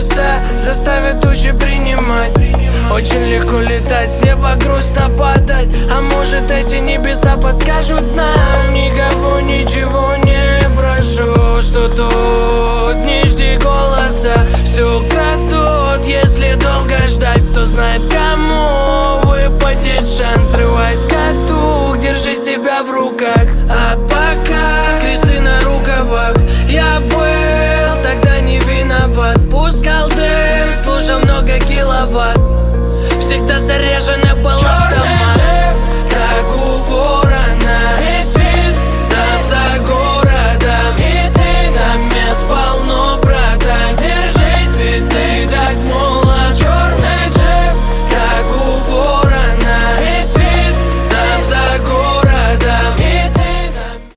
места заставят тучи принимать. Очень легко летать, с неба грустно падать. А может эти небеса подскажут нам? Никого ничего не прошу, что тут не жди голоса. Все крадут, если долго ждать, то знает, кому выпадет шанс. Срывай с катук, держи себя в руках. А пока кресты на рукавах. Я был тогда не виноват. Пускал дым, слушал много киловатт. Всегда заряжена была.